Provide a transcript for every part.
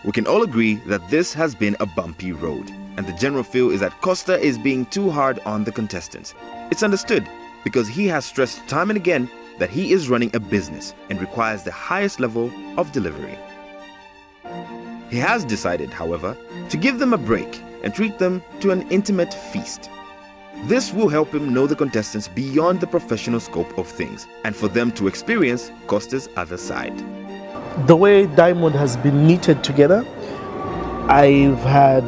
We can all agree that this has been a bumpy road, and the general feel is that Costa is being too hard on the contestants. It's understood because he has stressed time and again that he is running a business and requires the highest level of delivery. He has decided, however, to give them a break and treat them to an intimate feast. This will help him know the contestants beyond the professional scope of things and for them to experience Costa's other side. The way Diamond has been knitted together, I've had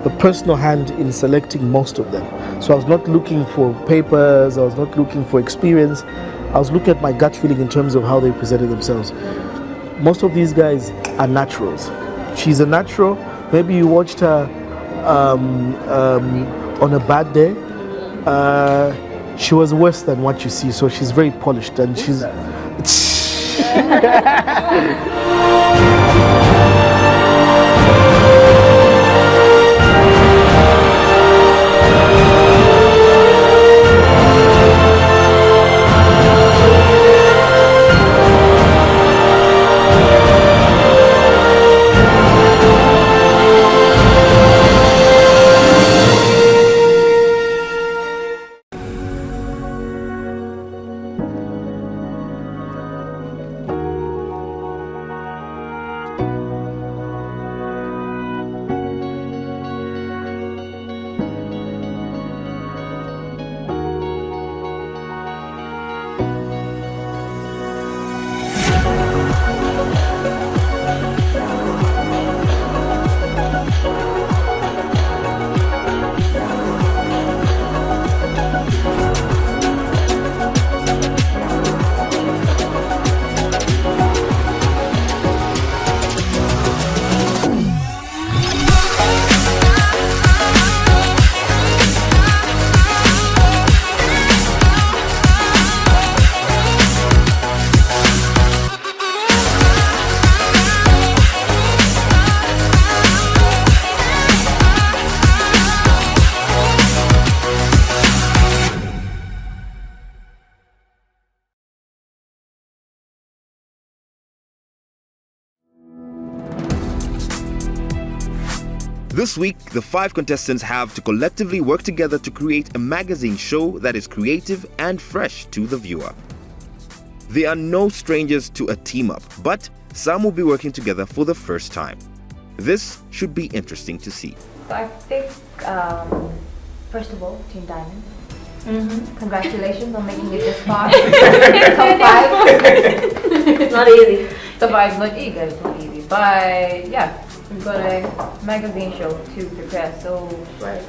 a personal hand in selecting most of them. So I was not looking for papers, I was not looking for experience, I was looking at my gut feeling in terms of how they presented themselves. Most of these guys are naturals. She's a natural. Maybe you watched her on a bad day. She was worse than what you see, so she's very polished and she's... This week, the 5 contestants have to collectively work together to create a magazine show that is creative and fresh to the viewer. They are no strangers to a team-up, but some will be working together for the first time. This should be interesting to see. So I think, first of all, Team Diamond, congratulations on making it this far. Top 5. It's not easy. Top 5 is not easy, it's not easy. But yeah, we've got a magazine show to prepare, so... Right.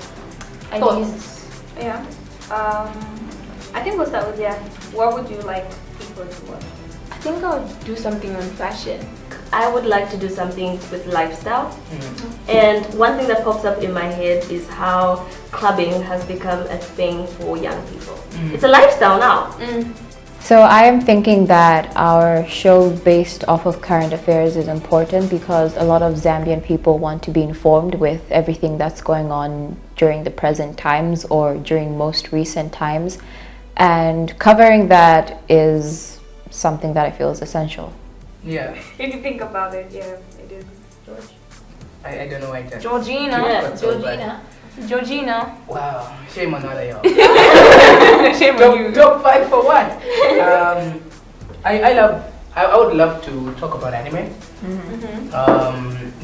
Thoughts? Yeah. I think we'll start with, what would you like people to watch? I think I would do something on fashion. I would like to do something with lifestyle. And one thing that pops up in my head is how clubbing has become a thing for young people. It's a lifestyle now. So I am thinking that our show based off of current affairs is important because a lot of Zambian people want to be informed with everything that's going on during the present times or during most recent times. And covering that is something that I feel is essential. Yeah. If you think about it, yeah, it is. George. I don't know why that. Georgina. Yeah, Georgina. Georgina. Wow, shame on all of y'all. Shame on you. Top 5 for what? I would love to talk about anime.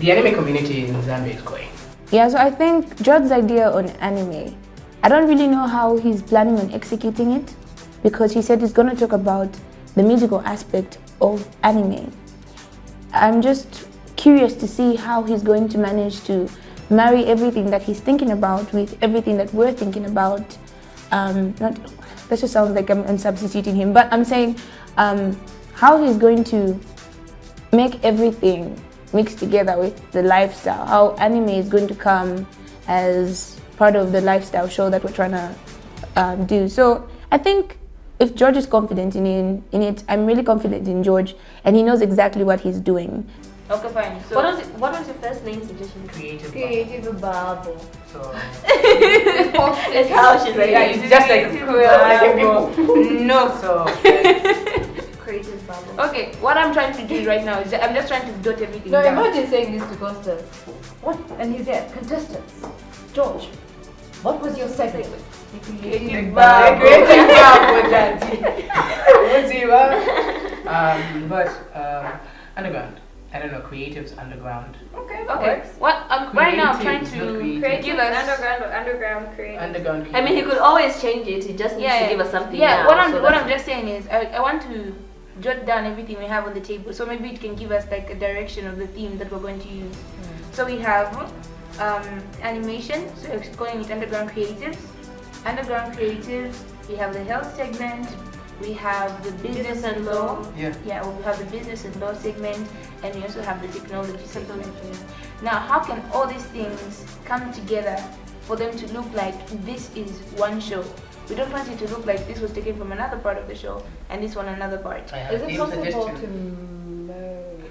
The anime community in Zambia is growing. Yeah, so I think George's idea on anime, I don't really know how he's planning on executing it because he said he's going to talk about the musical aspect of anime. I'm just curious to see how he's going to manage to marry everything that he's thinking about with everything that we're thinking about. That just sounds like I'm substituting him, but I'm saying how he's going to make everything mixed together with the lifestyle, how anime is going to come as part of the lifestyle show that we're trying to do. So I think if George is confident in it, I'm really confident in George, and he knows exactly what he's doing. Okay, fine. So What was your first name suggestion? Creative Bubble. So It's how she's like, yeah, it's just like Creative people. No, so creative bubble. Okay, what I'm trying to do right now is I'm just trying to dot everything No, down. imagine saying this to Costa. What? And he's there. Contestants. George, what was your segment? Creative Bubble. bubble. Creative bubble, Daddy. But underground. I don't know, creatives underground. Okay. What? Right now I'm trying Creatives, not to creative. give us. underground creative. Underground. I mean, he could always change it. He just needs to give us something Yeah, now. what I'm just saying is I want to jot down everything we have on the table, so maybe it can give us like a direction of the theme that we're going to use. So we have animation, so we're calling it underground creatives. Underground creatives. We have the health segment. We have the business and law. Yeah. Yeah, we have the business and law segment, and we also have the technology segment. Now, how can all these things come together for them to look like this is one show? We don't want it to look like this was taken from another part of the show and this one another part. I have Is a it team possible to suggestion. merge?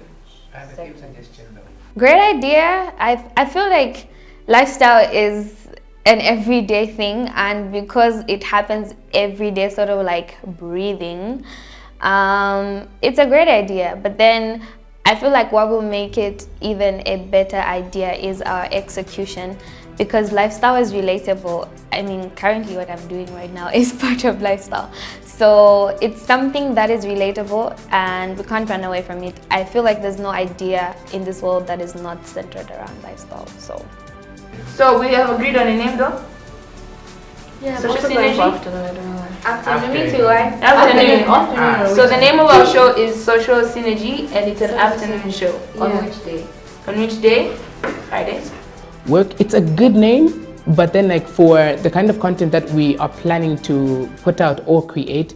I have a team suggestion though. Great idea. I feel like lifestyle is an everyday thing, and because it happens every day, sort of like breathing, it's a great idea. But then I feel like what will make it even a better idea is our execution, because lifestyle is relatable. I mean, currently what I'm doing right now is part of lifestyle. So it's something that is relatable and we can't run away from it. I feel like there's no idea in this world that is not centered around lifestyle. So we have agreed on a name though? Yeah, Social most of synergy? them afternoon, I don't know why. Afternoon, me too. Afternoon. So the name of our show is Social Synergy, and it's an afternoon show. On which day? On which day? Fridays. Work, it's a good name, but then like for the kind of content that we are planning to put out or create,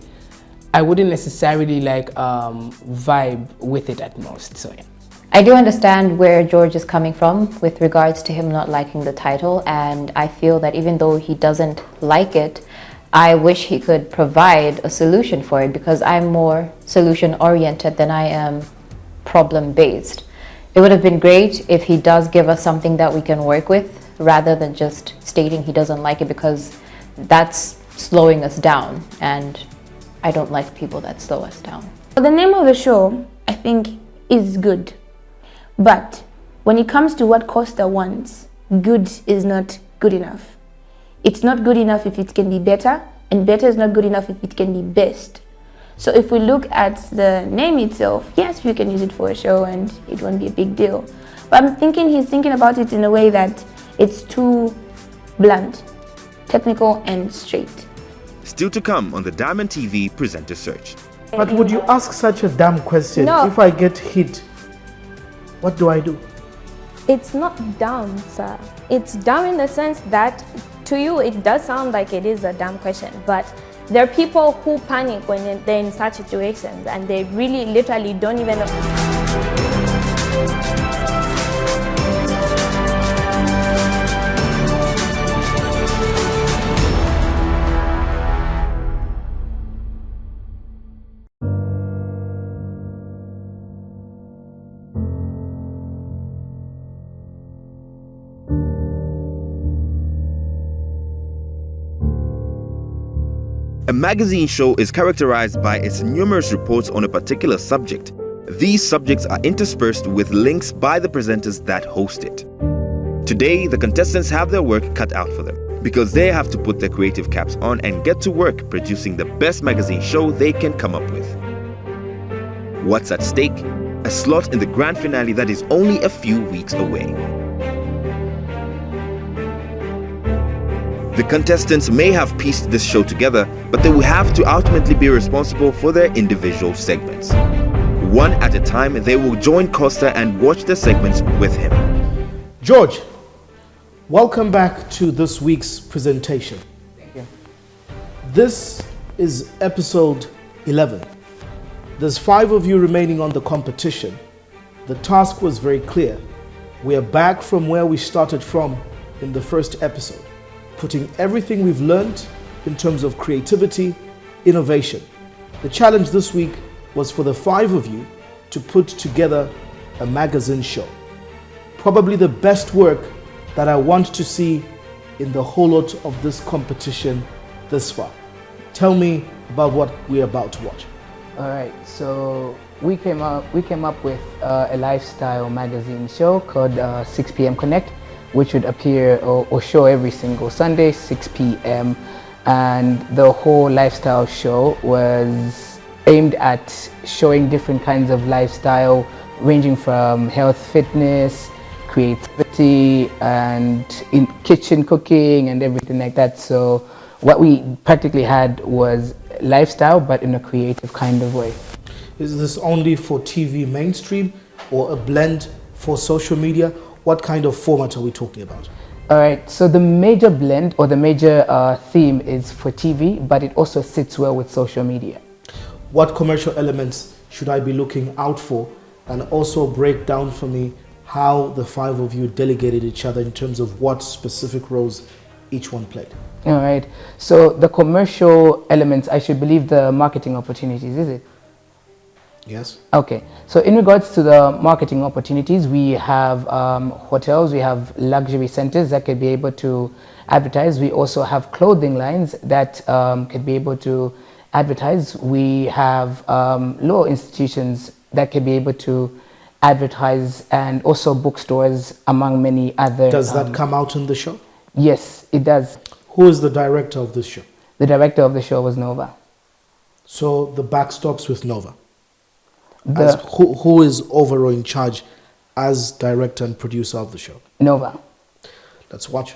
I wouldn't necessarily like vibe with it at most. So yeah. I do understand where George is coming from with regards to him not liking the title, and I feel that even though he doesn't like it, I wish he could provide a solution for it, because I'm more solution oriented than I am problem based. It would have been great if he does give us something that we can work with rather than just stating he doesn't like it, because that's slowing us down, and I don't like people that slow us down. The name of the show, I think, is good. But when it comes to what Costa wants, good is not good enough. It's not good enough if it can be better, and better is not good enough if it can be best. So if we look at the name itself, yes, we can use it for a show and it won't be a big deal. But I'm thinking he's thinking about it in a way that it's too blunt, technical and straight. Still to come on the Diamond TV presenter search. But would you ask such a damn question? No. If I get hit, what do I do? It's not dumb, sir. It's dumb in the sense that to you it does sound like it is a dumb question, but there are people who panic when they're in such situations and they really literally don't even know. A magazine show is characterized by its numerous reports on a particular subject. These subjects are interspersed with links by the presenters that host it. Today, the contestants have their work cut out for them because they have to put their creative caps on and get to work producing the best magazine show they can come up with. What's at stake? A slot in the grand finale that is only a few weeks away. The contestants may have pieced this show together, but they will have to ultimately be responsible for their individual segments. One at a time, they will join Costa and watch the segments with him. George, welcome back to this week's presentation. Thank you. This is episode 11. There's 5 of you remaining on the competition. The task was very clear. We are back from where we started from in the first episode, putting everything we've learned in terms of creativity, innovation. The challenge this week was for the 5 of you to put together a magazine show. Probably the best work that I want to see in the whole lot of this competition this far. Tell me about what we're about to watch. All right, so we came up with a lifestyle magazine show called 6 p.m. Connect, which would appear or show every single Sunday, 6 p.m. And the whole lifestyle show was aimed at showing different kinds of lifestyle, ranging from health, fitness, creativity, and in kitchen cooking and everything like that. So what we practically had was lifestyle, but in a creative kind of way. Is this only for TV mainstream or a blend for social media? What kind of format are we talking about? All right, so the major blend or the major theme is for TV, but it also sits well with social media. What commercial elements should I be looking out for? And also break down for me how the five of you delegated each other in terms of what specific roles each one played. All right, so the commercial elements, I should believe the marketing opportunities, is it? Yes. Okay, so in regards to the marketing opportunities, we have hotels, we have luxury centers that could be able to advertise. We also have clothing lines that could be able to advertise. We have law institutions that could be able to advertise, and also bookstores, among many other. Does that come out in the show? Yes, it does. Who is the director of this show? The director of the show was Nova. So the back stops with Nova. As who is overall in charge as director and producer of the show? Nova. Let's watch.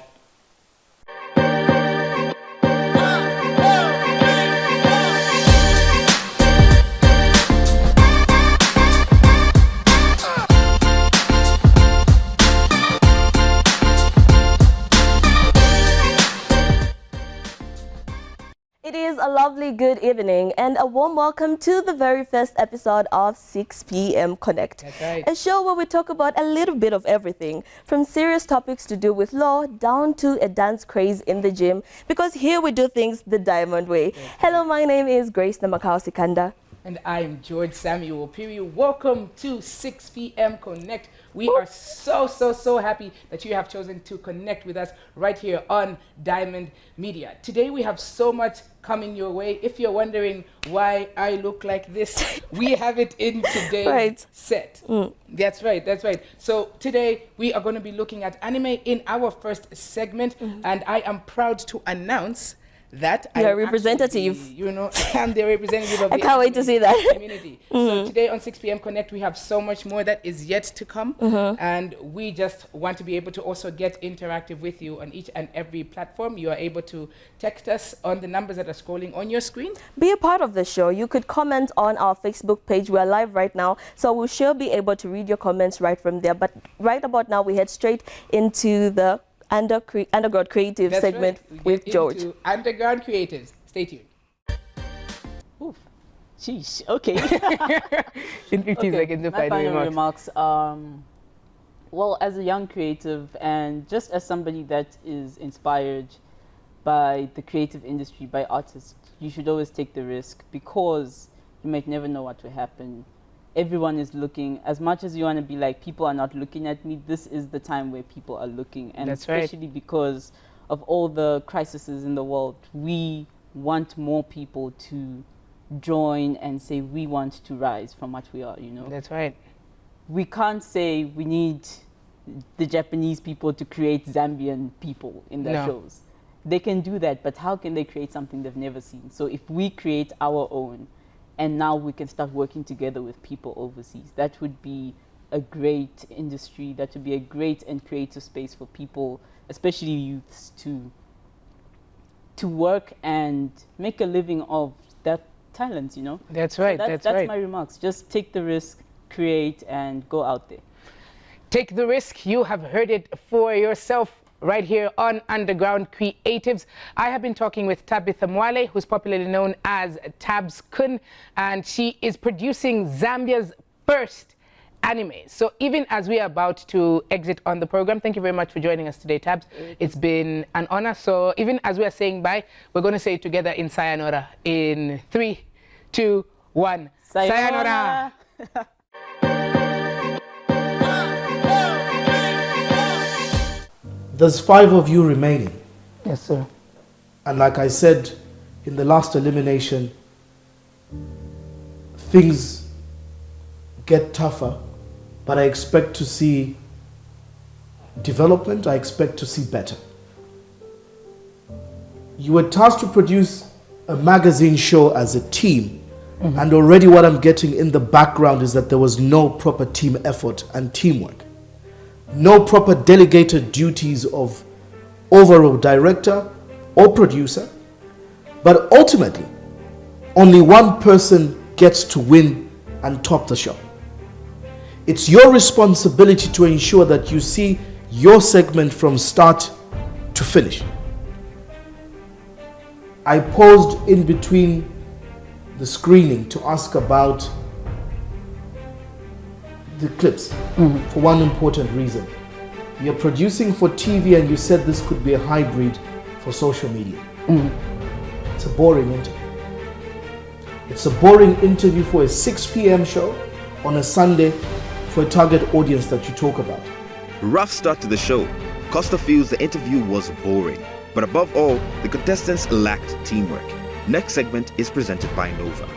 It is a lovely good evening and a warm welcome to the very first episode of 6 p.m. Connect. That's right. A show where we talk about a little bit of everything, from serious topics to do with law down to a dance craze in the gym, because here we do things the diamond way. Yes. Hello, my name is Grace Namakao Sikanda. And I'm George Samuel Piri. Welcome to 6 p.m. Connect. We are so happy that you have chosen to connect with us right here on Diamond Media. Today we have so much coming your way. If you're wondering why I look like this, we have it in today's set. That's right. So today we are going to be looking at anime in our first segment, and I am proud to announce that you're a representative. I'm the representative of I can't wait to see that community. So today on 6 p.m. Connect, we have so much more that is yet to come, and we just want to be able to also get interactive with you on each and every platform. You are able to text us on the numbers that are scrolling on your screen. Be a part of the show. You could comment on our Facebook page. We're live right now, so we'll sure be able to read your comments right from there. But right about now, we head straight into the Underground Creative segment with George. Underground Creatives. Stay tuned. Oof. Sheesh. Okay. In 15 seconds, the my final remarks. Well, as a young creative and just as somebody that is inspired by the creative industry, by artists, you should always take the risk, because you might never know what will happen. Everyone is looking. As much as you want to be like, people are not looking at me, this is the time where people are looking. And that's especially because of all the crises in the world, we want more people to join and say we want to rise from what we are, That's right. We can't say we need the Japanese people to create Zambian people in their shows. They can do that, but how can they create something they've never seen? So if we create our own, and now we can start working together with people overseas, that would be a great industry. That would be a great and creative space for people, especially youths, to work and make a living of that talent, That's right. So that's my remarks. Just take the risk, create, and go out there. Take the risk. You have heard it for yourself right here on Underground Creatives. I have been talking with Tabitha Mwale, who's popularly known as Tabs Kun, and she is producing Zambia's first anime. So even as we are about to exit on the program, thank you very much for joining us today, Tabs. It's been an honor. So even as we are saying bye, we're going to say it together in Sayonara in 3, 2, 1. Sayonara. There's 5 of you remaining. Yes, sir. And like I said in the last elimination, things get tougher, but I expect to see development, I expect to see better. You were tasked to produce a magazine show as a team, and already what I'm getting in the background is that there was no proper team effort and teamwork. No proper delegated duties of overall director or producer, but ultimately, only one person gets to win and top the show. It's your responsibility to ensure that you see your segment from start to finish. I paused in between the screening to ask about the clips for one important reason. You're producing for TV and you said this could be a hybrid for social media. It's a boring interview. It's a boring interview for a 6 p.m. show on a Sunday for a target audience that you talk about. Rough start to the show. Costa feels the interview was boring. But above all, the contestants lacked teamwork. Next segment is presented by Nova.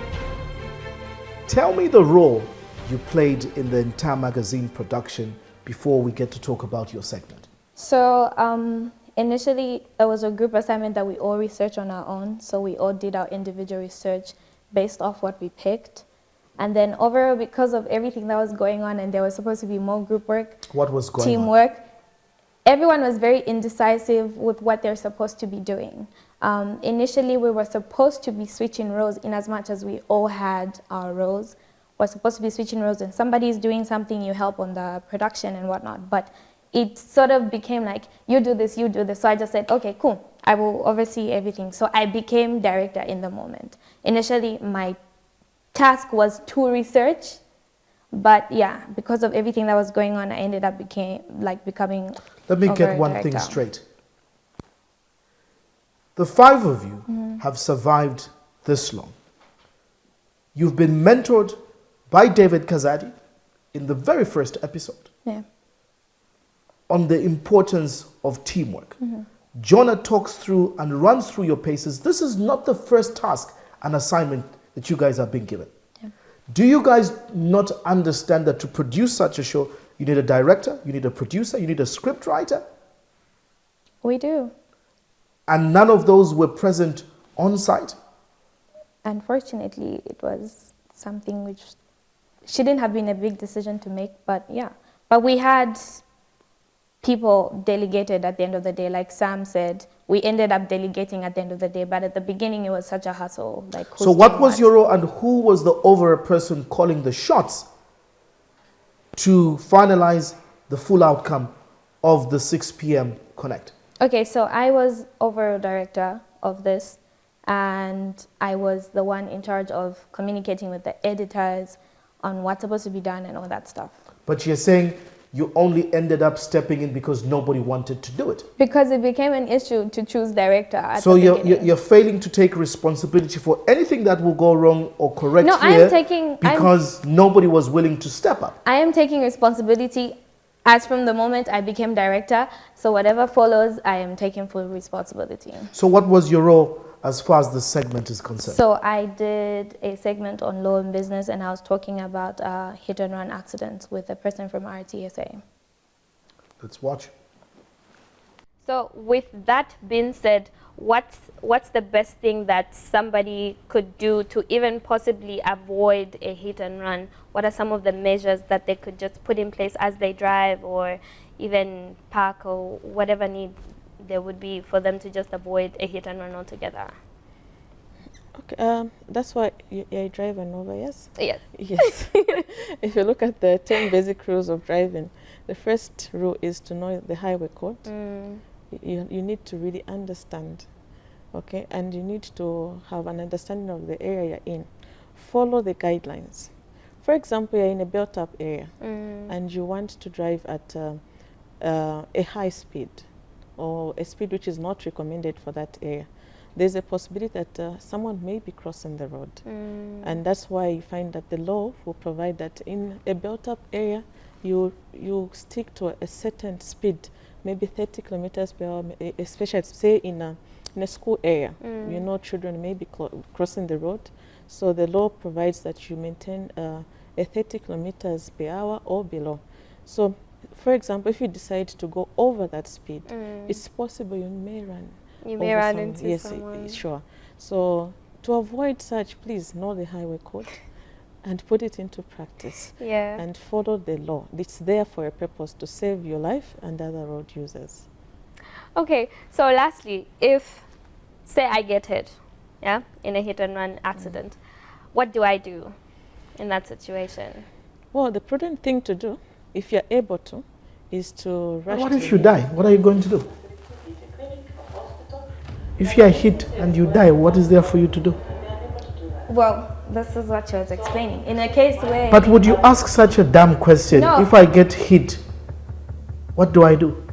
Tell me the role you played in the entire magazine production before we get to talk about your segment. So initially, it was a group assignment that we all researched on our own. So we all did our individual research based off what we picked. And then overall, because of everything that was going on and there was supposed to be more group work, what was going teamwork, everyone was very indecisive with what they're supposed to be doing. Initially, we were supposed to be switching roles in as much as we all had our roles. We're supposed to be switching roles and somebody's doing something, you help on the production and whatnot. But it sort of became like, you do this, you do this. So I just said, okay, cool. I will oversee everything. So I became director in the moment. Initially, my task was to research. But yeah, because of everything that was going on, I ended up becoming. Let me get one thing straight. The 5 of you have survived this long. You've been mentored by David Kazadi in the very first episode on the importance of teamwork. Jonah talks through and runs through your paces. This is not the first task and assignment that you guys have been given. Do you guys not understand that to produce such a show, you need a director, you need a producer, you need a script writer? We do. And none of those were present on site? Unfortunately, it was something which shouldn't have been a big decision to make, but yeah. But we had people delegated at the end of the day. Like Sam said, we ended up delegating at the end of the day, but at the beginning it was such a hassle. Like, so what was your role and who was the overall person calling the shots to finalize the full outcome of the 6 p.m. Connect? Okay, so I was overall director of this, and I was the one in charge of communicating with the editors on what's supposed to be done and all that stuff. But you're saying you only ended up stepping in because nobody wanted to do it? Because it became an issue to choose director at so the beginning. You're failing to take responsibility for anything that will go wrong or correct no, here because nobody was willing to step up. I am taking responsibility as from the moment I became director. So whatever follows, I am taking full responsibility. So what was your role as far as the segment is concerned? So I did a segment on law and business, and I was talking about hit and run accidents with a person from RTSA. Let's watch. So with that being said, what's the best thing that somebody could do to even possibly avoid a hit and run? What are some of the measures that they could just put in place as they drive or even park or whatever need there would be for them to just avoid a hit and run altogether? Okay, that's why you drive a Nova, yes? Yes. Yes. If you look at the 10 basic rules of driving, the first rule is to know the highway code. You need to really understand, okay? And you need to have an understanding of the area you're in. Follow the guidelines. For example, you're in a built-up area and you want to drive at a high speed or a speed which is not recommended for that area. There's a possibility that someone may be crossing the road. And that's why you find that the law will provide that in a built-up area, you stick to a certain speed, maybe 30 kilometers per hour, especially say in a school area. You know children may be crossing the road. So the law provides that you maintain a 30 kilometers per hour or below. So, for example, if you decide to go over that speed, it's possible you may run. You may run into yes, someone. Sure. So to avoid such, please know the highway code and put it into practice. Yeah. And follow the law. It's there for a purpose to save your life and other road users. Okay, so lastly, if, say I get hit, yeah, in a hit and run accident, what do I do in that situation? Well, the prudent thing to do, if you're able to, is to rush. What if you die? What are you going to do? If you are hit and you die, what is there for you to do? Well, this is what she was explaining. In a case where... But would you ask such a damn question? No. If I get hit, what do I do?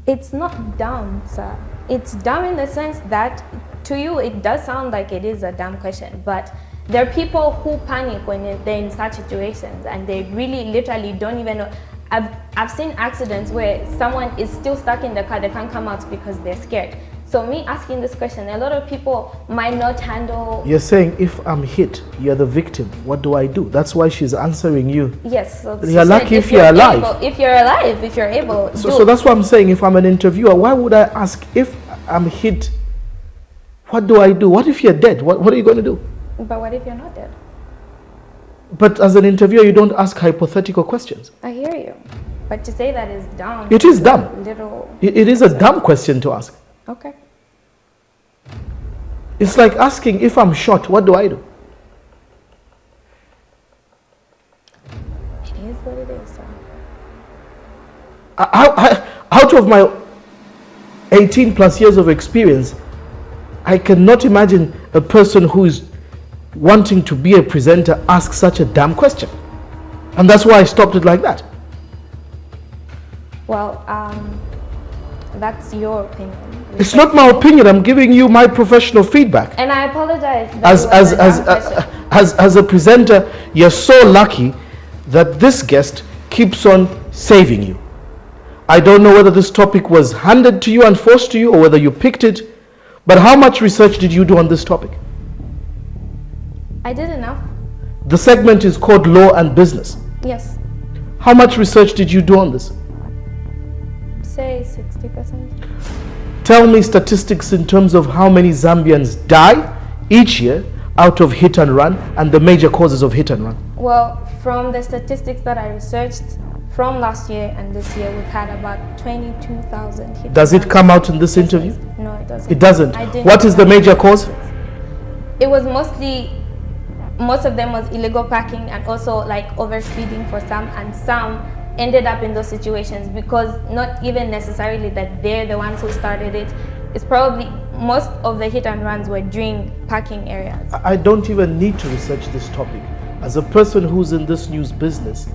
It's not dumb, sir. It's dumb in the sense that to you it does sound like it is a dumb question, but there are people who panic when they're in such situations and they really literally don't even know. I've seen accidents where someone is still stuck in the car, they can't come out because they're scared. So me asking this question, a lot of people might not handle... You're saying if I'm hit, you're the victim. What do I do? That's why she's answering you. Yes. So you're lucky if you're alive. If you're alive, if you're able. So that's what I'm saying. If I'm an interviewer, why would I ask if I'm hit, what do I do? What if you're dead? What are you going to do? But what if you're not dead? But as an interviewer, you don't ask hypothetical questions. I hear you. But to say that is dumb. It is dumb. It is a dumb question to ask. Okay. It's like asking if I'm shot, what do I do? It is what it is, sir. Out of my 18 plus years of experience, I cannot imagine a person who is wanting to be a presenter ask such a damn question. And that's why I stopped it like that. Well, that's your opinion. It's not my opinion. I'm giving you my professional feedback. And I apologize. As a presenter, you're so lucky that this guest keeps on saving you. I don't know whether this topic was handed to you and forced to you or whether you picked it, but how much research did you do on this topic? I did enough. The segment is called Law and Business. Yes. How much research did you do on this? Say 60%. Tell me statistics in terms of how many Zambians die each year out of hit and run and the major causes of hit and run. Well, from the statistics that I researched from last year and this year, we've had about 22,000 hit. Does it come out in this interview? No, it doesn't. It doesn't. What is the major cause? It was most of them was illegal parking and also like overspeeding for some, and some ended up in those situations because not even necessarily that they're the ones who started it. It's probably most of the hit and runs were during parking areas. I don't even need to research this topic. As a person who's in this news business,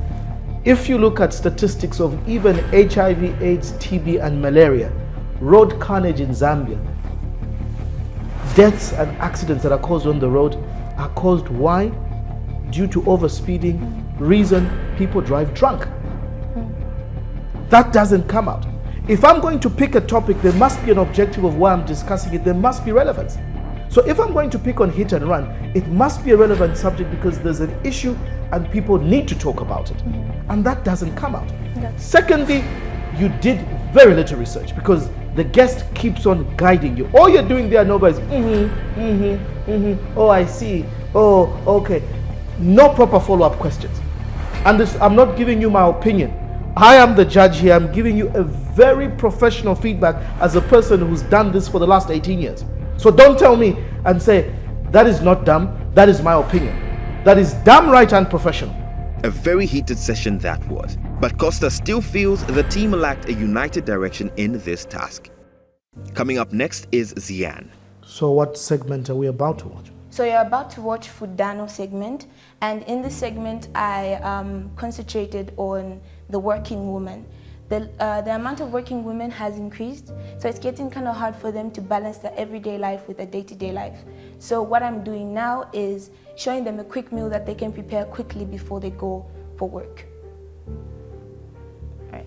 if you look at statistics of even HIV, AIDS, TB and malaria, road carnage in Zambia, deaths and accidents that are caused on the road are caused why? Due to overspeeding, reason people drive drunk. That doesn't come out. If I'm going to pick a topic, there must be an objective of why I'm discussing it. There must be relevance. So if I'm going to pick on hit and run, it must be a relevant subject because there's an issue and people need to talk about it. And that doesn't come out. Secondly, you did very little research because the guest keeps on guiding you. All you're doing there, Nova, is oh, I see. Oh, okay. No proper follow-up questions. And this, I'm not giving you my opinion. I am the judge here. I'm giving you a very professional feedback as a person who's done this for the last 18 years. So don't tell me and say, that is not dumb, that is my opinion. That is damn right and professional. A very heated session that was, but Costa still feels the team lacked a united direction in this task. Coming up next is Zian. So what segment are we about to watch? So you're about to watch Fudano segment, and in this segment I concentrated on the working woman. The amount of working women has increased, so it's getting kind of hard for them to balance their everyday life with their day-to-day life. So what I'm doing now is showing them a quick meal that they can prepare quickly before they go for work. All right.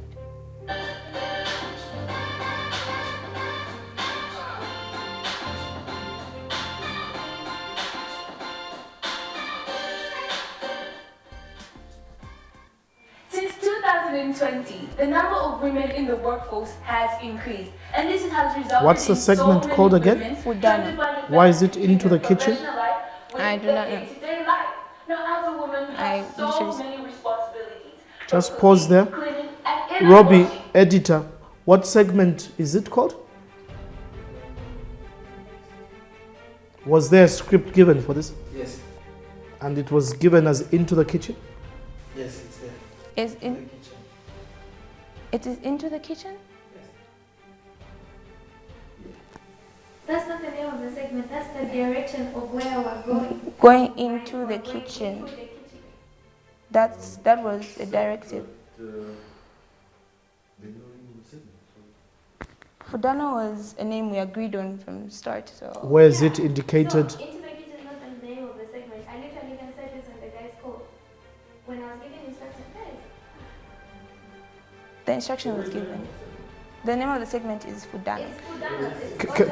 2020, the number of women in the workforce has increased. And this has resulted What's the in so segment many called again? women Fudana. Why is it into the kitchen? I do not know. Now, as a woman, we have so literally- many responsibilities. Just pause there. Cleaning, and even Robbie, washing. editor, what segment is it called? Was there a script given for this? Yes. And it was given as Into the Kitchen? Yes, it's there. Is in. It is into the kitchen. That's not the name of the segment, that's the direction of where we're going. Going into the kitchen. That was a directive. Fudana was a name we agreed on from start. So Where is it indicated? So, into the kitchen is not the name of the segment. I literally even said this on the guy's call. When I was giving instructions, guys. the instruction was given. The name of the segment is Fudana.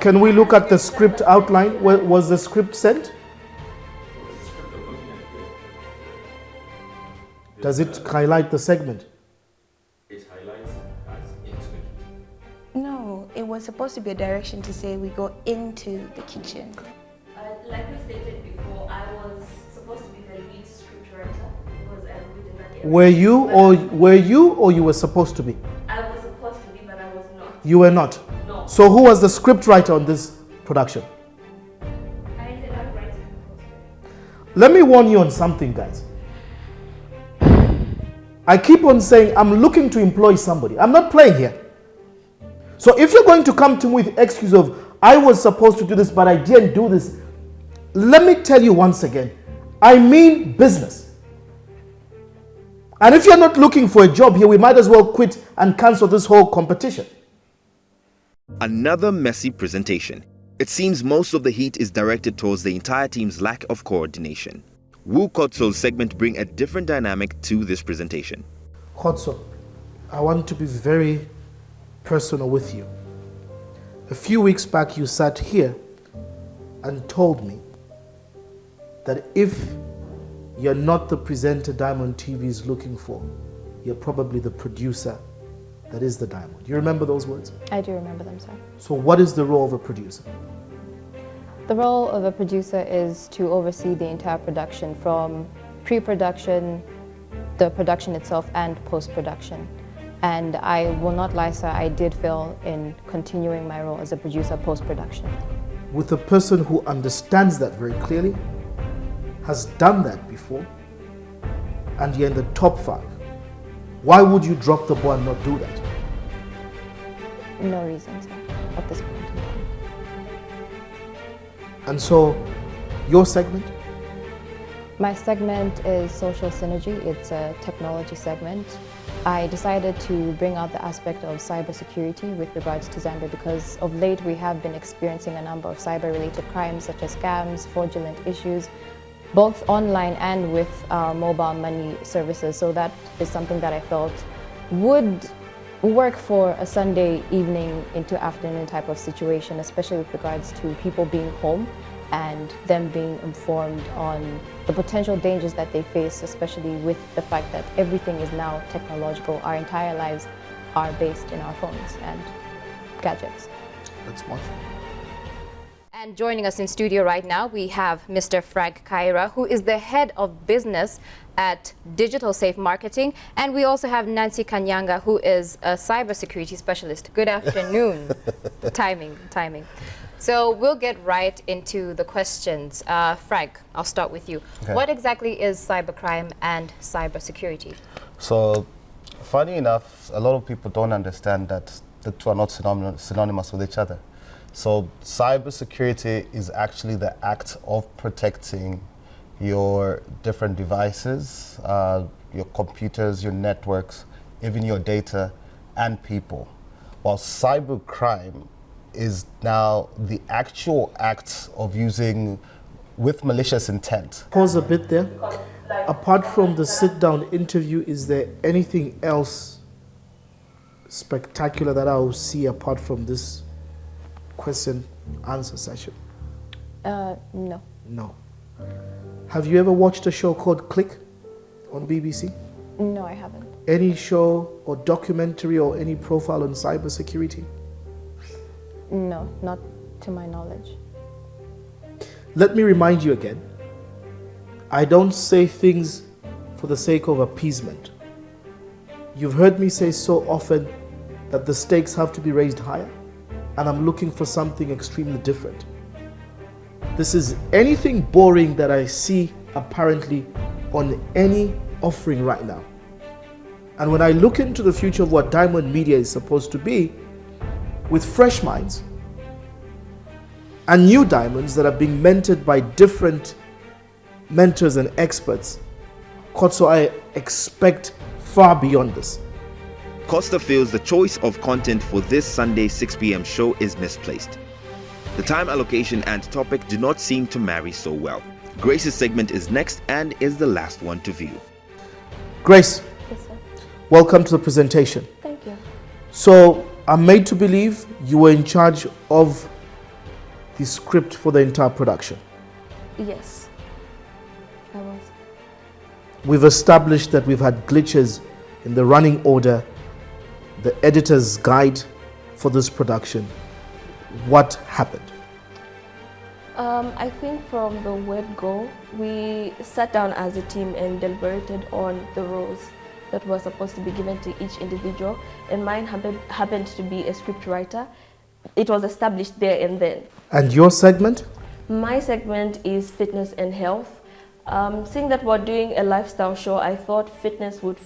Can we look at the script outline? Was the script sent? Does it highlight the segment? It highlights as into the kitchen. No, it was supposed to be a direction to say we go into the kitchen. Like we stated before, I was supposed to be the lead scriptwriter because I wrote in that area. Were you or you were supposed to be? I was supposed to be, but I was not. You were not? No. So who was the script writer on this production? I ended up writing. Let me warn you on something, guys. I keep on saying I'm looking to employ somebody. I'm not playing here. So if you're going to come to me with the excuse of I was supposed to do this but I didn't do this, let me tell you once again, I mean business. And if you're not looking for a job here, we might as well quit and cancel this whole competition. Another messy presentation. It seems most of the heat is directed towards the entire team's lack of coordination. Wu Kotso's segment bring a different dynamic to this presentation. Kotso, I want to be very personal with you. A few weeks back, you sat here and told me that if you're not the presenter Diamond TV is looking for, you're probably the producer that is the Diamond. You remember those words? I do remember them, sir. So what is the role of a producer? The role of a producer is to oversee the entire production from pre-production, the production itself, and post-production. And I will not lie, sir, I did fail in continuing my role as a producer post-production. With a person who understands that very clearly, has done that before, and you're in the top 5, why would you drop the ball and not do that? No reason, sir, at this point in time. And so, your segment? My segment is Social Synergy. It's a technology segment. I decided to bring out the aspect of cybersecurity with regards to Zambia because of late we have been experiencing a number of cyber-related crimes such as scams, fraudulent issues, both online and with mobile money services. So that is something that I felt would work for a Sunday evening into afternoon type of situation, especially with regards to people being home and them being informed on the potential dangers that they face, especially with the fact that everything is now technological. Our entire lives are based in our phones and gadgets. Let's watch. And joining us in studio right now, we have Mr. Frank Kaira, who is the head of business at Digital Safe Marketing. And we also have Nancy Kanyanga, who is a cybersecurity specialist. Good afternoon. Timing. So we'll get right into the questions. Frank, I'll start with you. Okay. What exactly is cybercrime and cybersecurity? So, funny enough, a lot of people don't understand that the two are not synonymous with each other. So cybersecurity is actually the act of protecting your different devices, your computers, your networks, even your data and people. While cybercrime is now the actual act of using with malicious intent. Pause a bit there. Apart from the sit-down interview, is there anything else spectacular that I will see apart from this question answer session? No. No. Have you ever watched a show called Click on BBC? No, I haven't. Any show or documentary or any profile on cybersecurity? No, not to my knowledge. Let me remind you again, I don't say things for the sake of appeasement. You've heard me say so often that the stakes have to be raised higher, and I'm looking for something extremely different. This is anything boring that I see apparently on any offering right now. And when I look into the future of what Diamond Media is supposed to be, with fresh minds and new diamonds that are being mentored by different mentors and experts, Costa, I expect far beyond this. Costa feels the choice of content for this Sunday 6 p.m. show is misplaced. The time allocation and topic do not seem to marry so well. Grace's segment is next and is the last one to view. Grace, Yes, sir. welcome to the presentation. Thank you. So I'm made to believe you were in charge of the script for the entire production. Yes, I was. We've established that we've had glitches in the running order, the editor's guide for this production. What happened? I think from the word go, we sat down as a team and deliberated on the roles that were supposed to be given to each individual, and mine happened to be a script writer. It was established there and then. And your segment? My segment is fitness and health. Seeing that we're doing a lifestyle show, I thought fitness would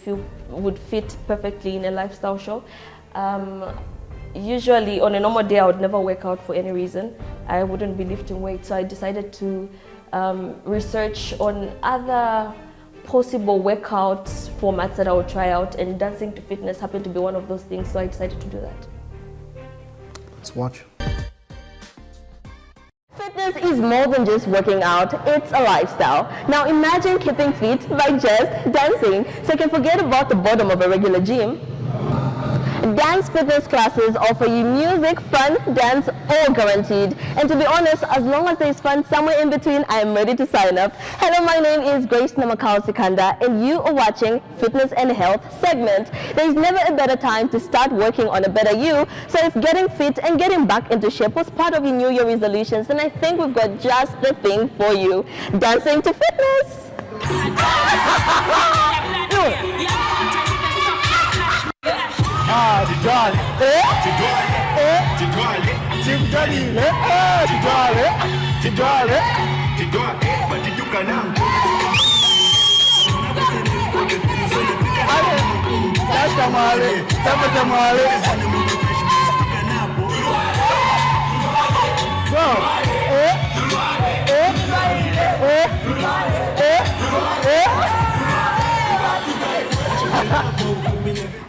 fit perfectly in a lifestyle show. Usually on a normal day I would never work out for any reason. I wouldn't be lifting weights, so I decided to research on other possible workout formats that I would try out, and dancing to fitness happened to be one of those things, so I decided to do that. Let's watch. Fitness is more than just working out, it's a lifestyle. Now imagine keeping fit by just dancing, so you can forget about the boredom of a regular gym. Dance fitness classes offer you music, fun, dance, all guaranteed. And to be honest, as long as there's fun somewhere in between, I am ready to sign up. Hello, my name is Grace Namakao Sikanda, and you are watching Fitness and Health segment. There's never a better time to start working on a better you. So if getting fit and getting back into shape was part of your New Year resolutions, then I think we've got just the thing for you. Dancing to fitness.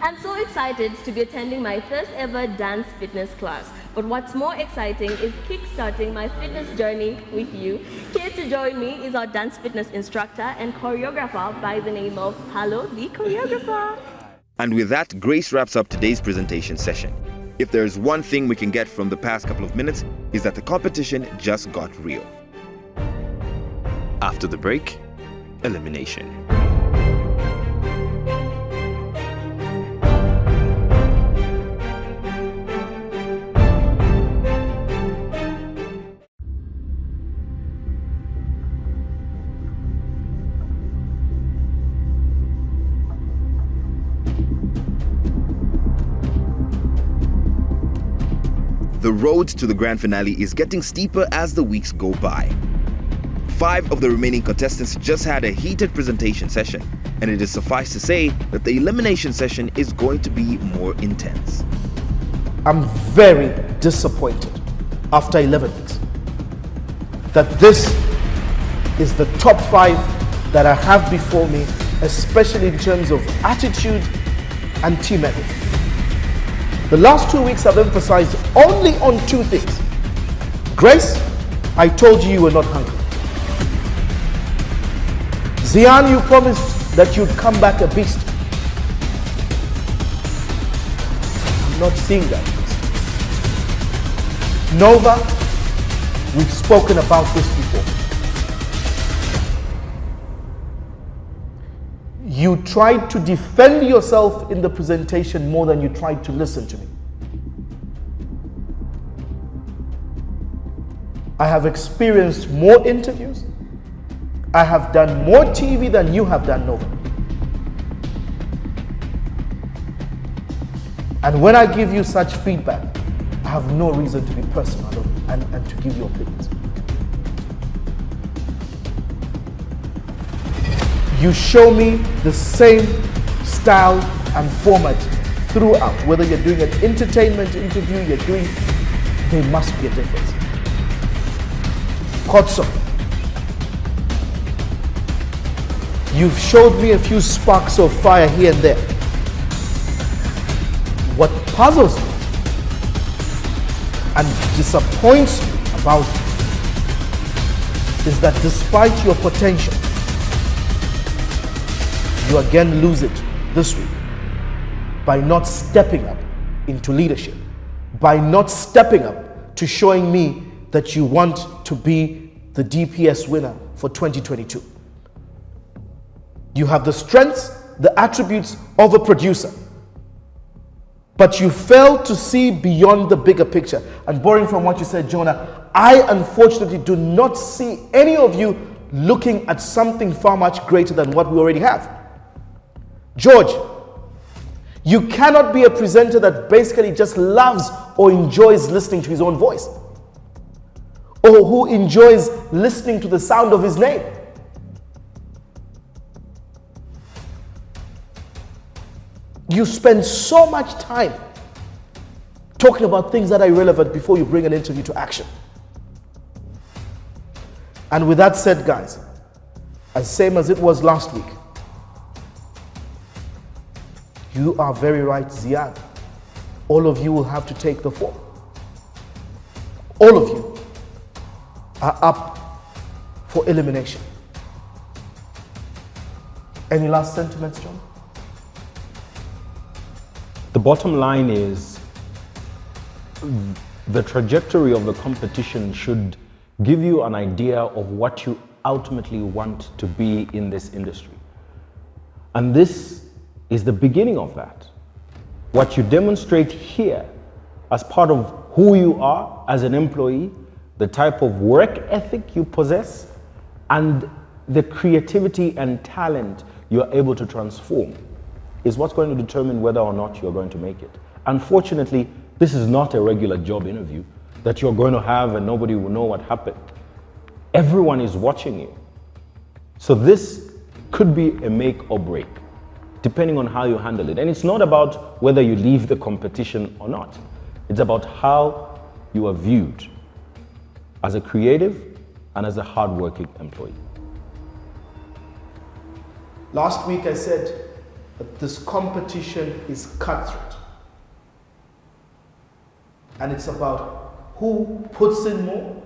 I'm so excited to be attending my first ever dance fitness class. But what's more exciting is kickstarting my fitness journey with you. Here to join me is our dance fitness instructor and choreographer by the name of Palo, the choreographer. And with that, Grace wraps up today's presentation session. If there's one thing we can get from the past couple of minutes, is that the competition just got real. After the break, elimination. The road to the grand finale is getting steeper as the weeks go by. 5 of the remaining contestants just had a heated presentation session, and it is suffice to say that the elimination session is going to be more intense. I'm very disappointed after 11 weeks that this is the top 5 that I have before me, especially in terms of attitude and team effort. The last 2 weeks I've emphasized only on 2 things. Grace, I told you you were not hungry. Zian, you promised that you'd come back a beast. I'm not seeing that. Nova, we've spoken about this before. You tried to defend yourself in the presentation more than you tried to listen to me. I have experienced more interviews. I have done more TV than you have done, Nova. And when I give you such feedback, I have no reason to be personal and to give you opinions. You show me the same style and format throughout. Whether you're doing an entertainment interview, there must be a difference. Costa, you've showed me a few sparks of fire here and there. What puzzles me and disappoints me about it is that despite your potential, you again lose it this week by not stepping up into leadership, by not stepping up to showing me that you want to be the DPS winner for 2022. You have the strengths, the attributes of a producer, but you fail to see beyond the bigger picture. And borrowing from what you said, Jonah, I unfortunately do not see any of you looking at something far much greater than what we already have. George, you cannot be a presenter that basically just loves or enjoys listening to his own voice, or who enjoys listening to the sound of his name. You spend so much time talking about things that are irrelevant before you bring an interview to action. And with that said, guys, as same as it was last week, you are very right, Ziad. All of you will have to take the fall. All of you are up for elimination. Any last sentiments, John? The bottom line is the trajectory of the competition should give you an idea of what you ultimately want to be in this industry. And this is the beginning of that. What you demonstrate here as part of who you are as an employee, the type of work ethic you possess, and the creativity and talent you are able to transform is what's going to determine whether or not you're going to make it. Unfortunately, this is not a regular job interview that you're going to have and nobody will know what happened. Everyone is watching you. So this could be a make or break, depending on how you handle it. And it's not about whether you leave the competition or not. It's about how you are viewed as a creative and as a hardworking employee. Last week I said that this competition is cutthroat. And it's about who puts in more,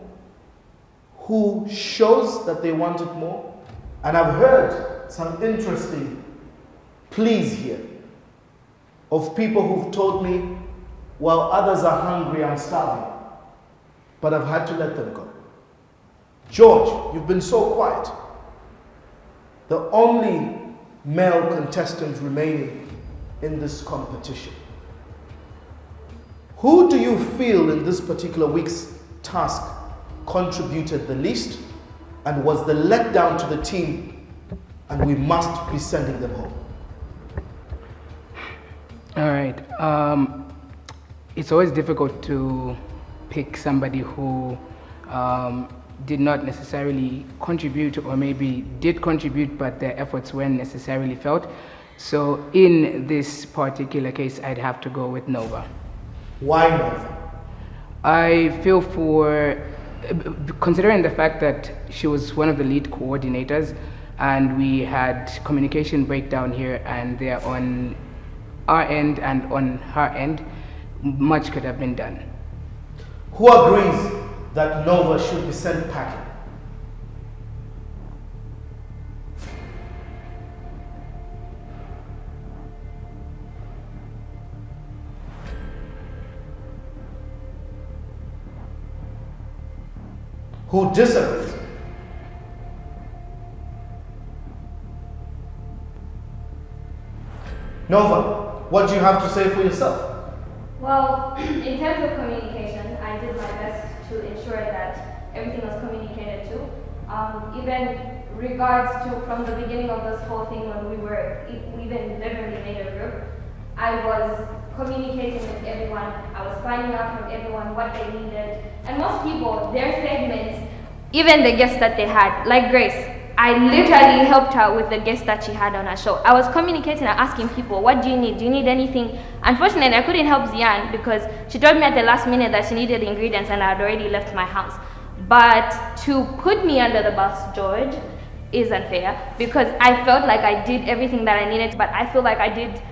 who shows that they want it more. And I've heard some interesting pleas here of people who've told me, while others are hungry, I'm starving. But I've had to let them go. George, you've been so quiet. The only male contestant remaining in this competition. Who do you feel in this particular week's task contributed the least and was the letdown to the team, and we must be sending them home? All right. It's always difficult to pick somebody who did not necessarily contribute, or maybe did contribute but their efforts weren't necessarily felt. So in this particular case, I'd have to go with Nova. Why Nova? I feel considering the fact that she was one of the lead coordinators and we had communication breakdown here and there on our end and on her end, much could have been done. Who agrees that Nova should be sent packing? Who disagrees? Nova, what do you have to say for yourself? Well, in terms of communication, I did my best to ensure that everything was communicated to. Even regards to from the beginning of this whole thing when we were even literally made a group, I was communicating with everyone. I was finding out from everyone what they needed. And most people, their segments, even the guests that they had, like Grace, I literally helped her with the guests that she had on her show. I was communicating and asking people, what do you need? Do you need anything? Unfortunately, I couldn't help Zian because she told me at the last minute that she needed ingredients and I had already left my house. But to put me under the bus, George, is unfair because I felt like I did everything that I needed, but I feel like I did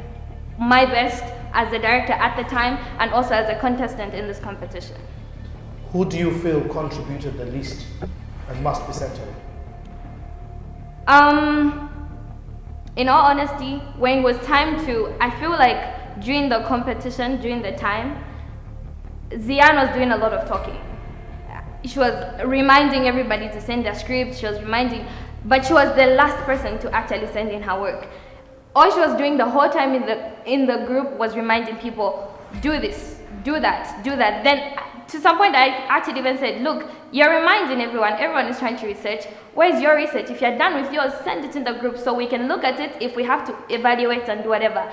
my best as the director at the time and also as a contestant in this competition. Who do you feel contributed the least and must be sent away? In all honesty, when it was time to, I feel like during the competition, during the time, Zian was doing a lot of talking. She was reminding everybody to send their scripts, she was reminding, but she was the last person to actually send in her work. All she was doing the whole time in the group was reminding people, do this, do that, do that. Then to some point I actually even said, look, you're reminding everyone is trying to research. Where's your research? If you're done with yours, send it in the group so we can look at it if we have to evaluate and do whatever.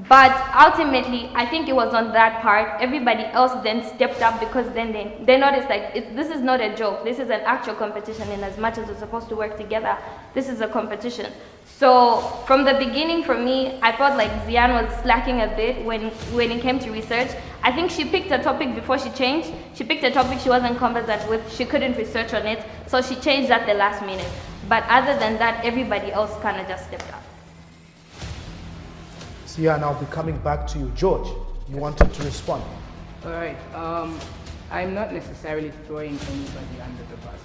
But ultimately, I think it was on that part. Everybody else then stepped up because then they noticed like this is not a joke. This is an actual competition, and as much as we're supposed to work together, this is a competition. So from the beginning, for me, I felt like Zian was slacking a bit when it came to research. I think she picked a topic before she changed. She picked a topic she wasn't competent with. She couldn't research on it, so she changed at the last minute. But other than that, everybody else kind of just stepped up. So yeah, now I'll be coming back to you. George, you wanted to respond. All right. I'm not necessarily throwing anybody under the bus.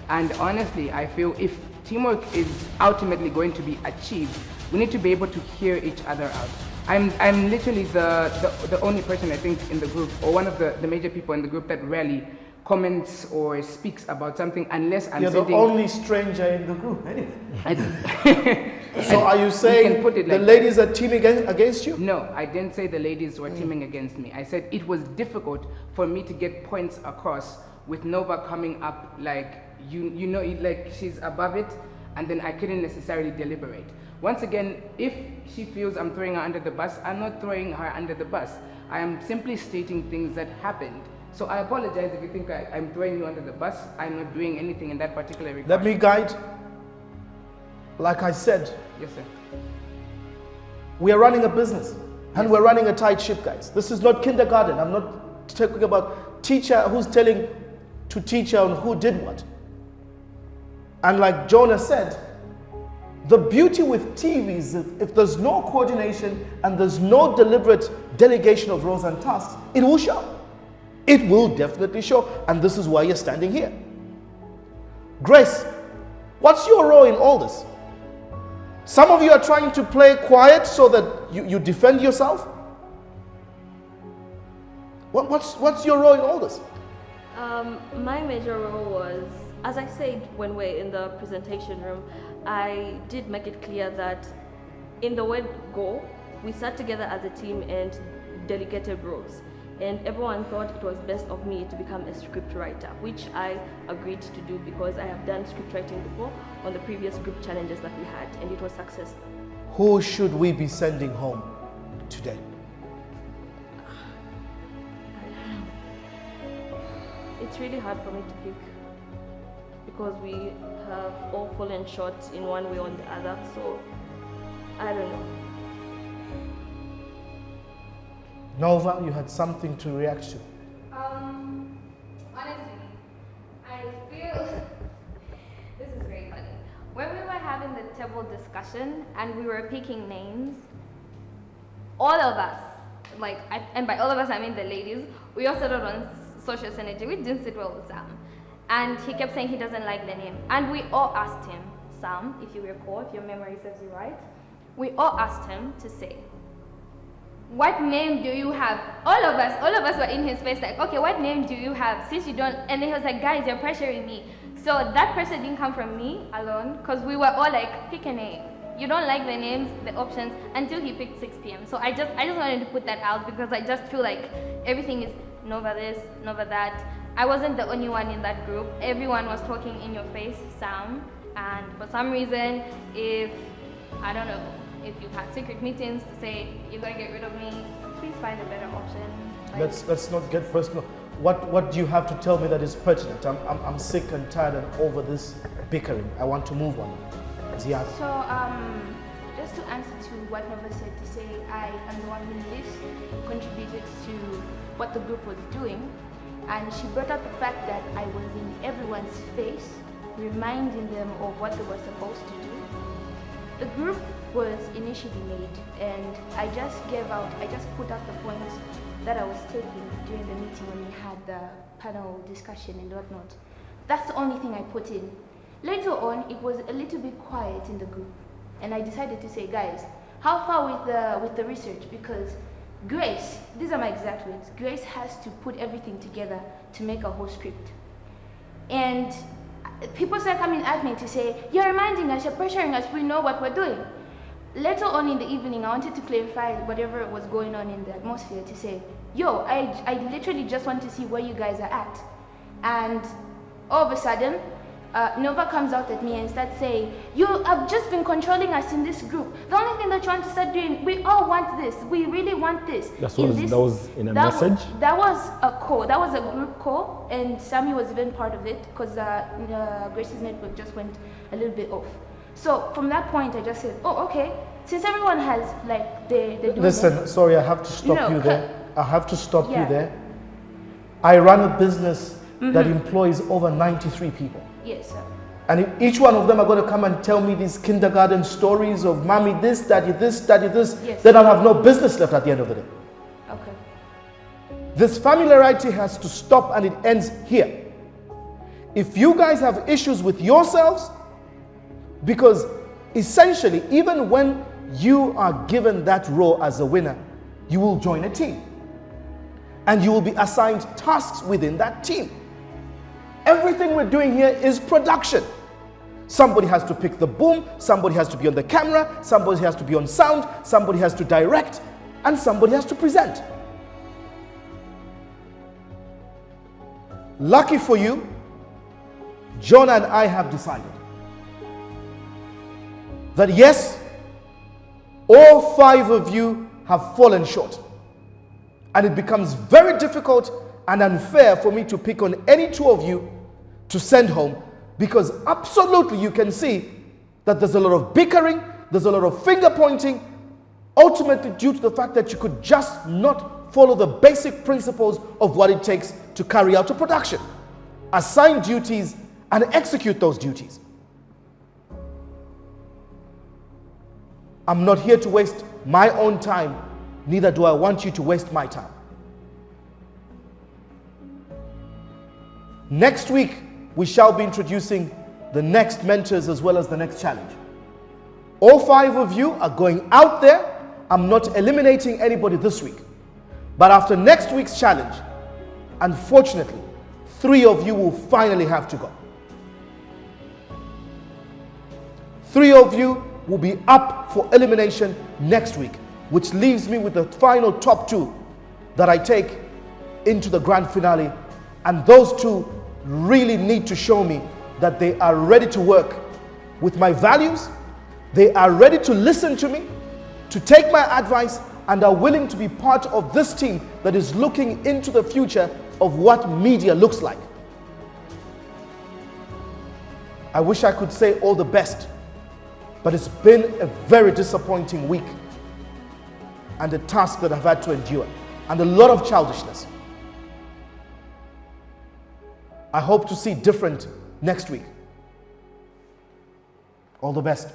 And honestly, I feel if teamwork is ultimately going to be achieved, we need to be able to hear each other out. I'm literally the only person I think in the group, or one of the major people in the group that rarely comments or speaks about something unless I'm You're sending... the only stranger in the group, anyway. So are you You saying can put it the like ladies are teaming against you? No, I didn't say the ladies were teaming against me. I said it was difficult for me to get points across with Nova coming up like, you know, like she's above it, and then I couldn't necessarily deliberate. Once again, if she feels I'm throwing her under the bus, I'm not throwing her under the bus. I am simply stating things that happened. So I apologize if you think I'm throwing you under the bus. I'm not doing anything in that particular regard. Let me guide. Like I said, yes, sir. We are running a business and we're running a tight ship, guys. This is not kindergarten. I'm not talking about teacher who's telling to teacher on who did what. And like Jonah said, the beauty with TV is if there's no coordination and there's no deliberate delegation of roles and tasks, it will show. It will definitely show. And this is why you're standing here. Grace, what's your role in all this? Some of you are trying to play quiet so that you defend yourself. What's your role in all this? My major role was, as I said when we're in the presentation room, I did make it clear that in the word go, we sat together as a team and delegated roles. And everyone thought it was best of me to become a script writer, which I agreed to do because I have done script writing before on the previous group challenges that we had, and it was successful. Who should we be sending home today? It's really hard for me to pick because we have all fallen short in one way or the other, so I don't know. Nova, you had something to react to. Honestly, I feel this is very funny. When we were having the table discussion and we were picking names, all of us, and by all of us I mean the ladies, we all settled on social synergy. We didn't sit well with Sam. And he kept saying he doesn't like the name. And we all asked him, Sam, if you recall, if your memory serves you right, we all asked him to say, what name do you have? All of us were in his face like, okay, what name do you have? Since you don't, and then he was like, guys, you're pressuring me. So that pressure didn't come from me alone, because we were all like, pick a name. you don't like the names, the options, until he picked 6 p.m. So I just wanted to put that out because I just feel like everything is Nova this, Nova that. I wasn't the only one in that group. Everyone was talking in your face, Sam. And for some reason, if you had secret meetings to say you're gonna get rid of me, please find a better option. Let's not get personal. What do you have to tell me that is pertinent? I'm sick and tired and over this bickering. I want to move on. Ziad. So just to answer to what Nova said, to say I am the one who least contributed to what the group was doing, and she brought up the fact that I was in everyone's face, reminding them of what they were supposed to do. The group was initially made, and I just put out the points that I was taking during the meeting when we had the panel discussion and whatnot. That's the only thing I put in. Later on, it was a little bit quiet in the group, and I decided to say, guys, how far with the research? Because Grace, these are my exact words, Grace has to put everything together to make a whole script. And people start coming at me to say, you're reminding us, you're pressuring us, we know what we're doing. Later on in the evening, I wanted to clarify whatever was going on in the atmosphere to say, yo, I literally just want to see where you guys are at. And all of a sudden, Nova comes out at me and starts saying, you have just been controlling us in this group. The only thing that you want to start doing, we all want this. We really want this. That was in a message? That was a call. That was a group call, and Sammy was even part of it because Grace's network just went a little bit off. So from that point, I just said, oh, okay. Since everyone has, like, they do Listen, this, sorry, I have to stop you there. I have to stop you there. I run a business that employs over 93 people. Yes, sir. And if each one of them are going to come and tell me these kindergarten stories of mommy this, daddy this, daddy this, yes, then I'll have no business left at the end of the day. Okay. This familiarity has to stop, and it ends here. If you guys have issues with yourselves, because essentially, even when you are given that role as a winner, you will join a team. And you will be assigned tasks within that team. Everything we're doing here is production. Somebody has to pick the boom, somebody has to be on the camera, somebody has to be on sound, somebody has to direct, and somebody has to present. Lucky for you, John and I have decided that yes, all 5 of you have fallen short. And it becomes very difficult and unfair for me to pick on any 2 of you to send home, because absolutely you can see that there's a lot of bickering, there's a lot of finger pointing, ultimately due to the fact that you could just not follow the basic principles of what it takes to carry out a production, assign duties and execute those duties. I'm not here to waste my own time, neither do I want you to waste my time. Next week, we shall be introducing the next mentors as well as the next challenge. All 5 of you are going out there. I'm not eliminating anybody this week. But after next week's challenge, unfortunately, 3 of you will finally have to go. 3 of you will be up for elimination next week, which leaves me with the final top 2 that I take into the grand finale. And those 2 really need to show me that they are ready to work with my values, they are ready to listen to me, to take my advice, and are willing to be part of this team that is looking into the future of what media looks like. I wish I could say all the best, but it's been a very disappointing week and a task that I've had to endure, and a lot of childishness. I hope to see different next week. All the best.